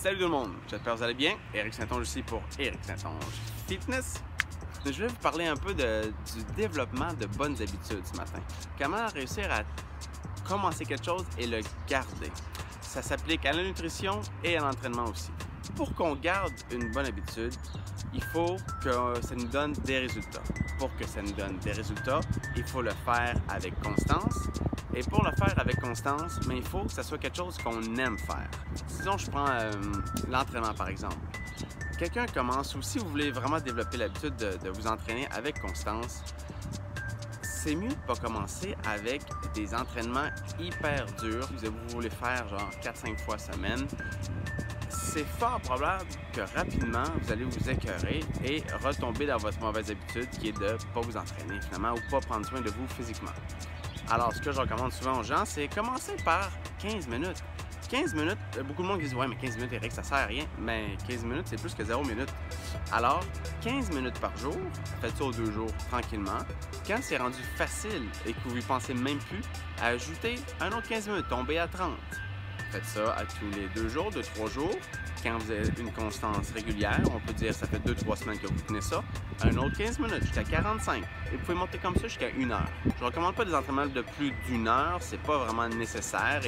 Salut tout le monde, j'espère que vous allez bien. Éric Saint-Onge ici pour Éric Saint-Onge Fitness. Je vais vous parler un peu du développement de bonnes habitudes ce matin. Comment réussir à commencer quelque chose et le garder. Ça s'applique à la nutrition et à l'entraînement aussi. Pour qu'on garde une bonne habitude, il faut que ça nous donne des résultats. Pour que ça nous donne des résultats, il faut le faire avec constance. Et pour le faire avec constance, mais il faut que ça soit quelque chose qu'on aime faire. Disons, je prends l'entraînement par exemple. Quelqu'un commence, ou si vous voulez vraiment développer l'habitude de vous entraîner avec constance, c'est mieux de ne pas commencer avec des entraînements hyper durs. Vous voulez faire genre 4-5 fois semaine. C'est fort probable que rapidement, vous allez vous écœurer et retomber dans votre mauvaise habitude qui est de ne pas vous entraîner finalement ou pas prendre soin de vous physiquement. Alors, ce que je recommande souvent aux gens, c'est commencer par 15 minutes. 15 minutes, beaucoup de monde qui dit « Ouais, mais 15 minutes, Éric, ça sert à rien. » Mais 15 minutes, c'est plus que 0 minutes. Alors, 15 minutes par jour, faites ça aux 2 jours, tranquillement. Quand c'est rendu facile et que vous y pensez même plus, ajoutez un autre 15 minutes, tombez à 30. Faites ça à tous les 2 jours, 2-3 jours. Quand vous avez une constance régulière, on peut dire ça fait 2-3 semaines que vous tenez ça, un autre 15 minutes jusqu'à 45. Et vous pouvez monter comme ça jusqu'à 1 heure. Je ne recommande pas des entraînements de plus d'1 heure, c'est pas vraiment nécessaire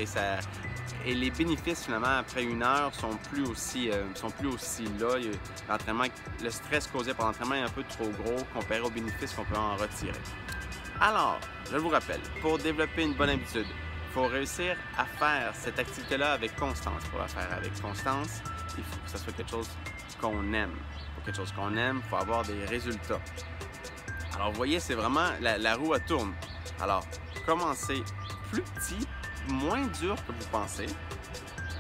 et les bénéfices finalement après 1 heure sont plus aussi là. L'entraînement, le stress causé par l'entraînement est un peu trop gros comparé aux bénéfices qu'on peut en retirer. Alors, je vous rappelle, pour développer une bonne habitude, il faut réussir à faire cette activité-là avec constance. Pour la faire avec constance, il faut que ce soit quelque chose qu'on aime. Pour quelque chose qu'on aime, il faut avoir des résultats. Alors, vous voyez, c'est vraiment la roue, elle tourne. Alors, commencez plus petit, moins dur que vous pensez.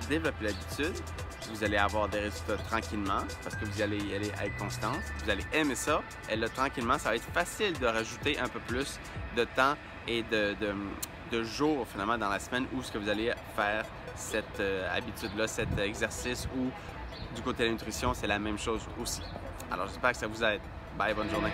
Développez l'habitude. Vous allez avoir des résultats tranquillement parce que vous allez y aller avec constance. Vous allez aimer ça. Et là, tranquillement, ça va être facile de rajouter un peu plus de temps et de jours finalement dans la semaine où ce que vous allez faire cette habitude-là, cet exercice ou du côté de la nutrition, c'est la même chose aussi. Alors, j'espère que ça vous aide. Bye, bonne journée.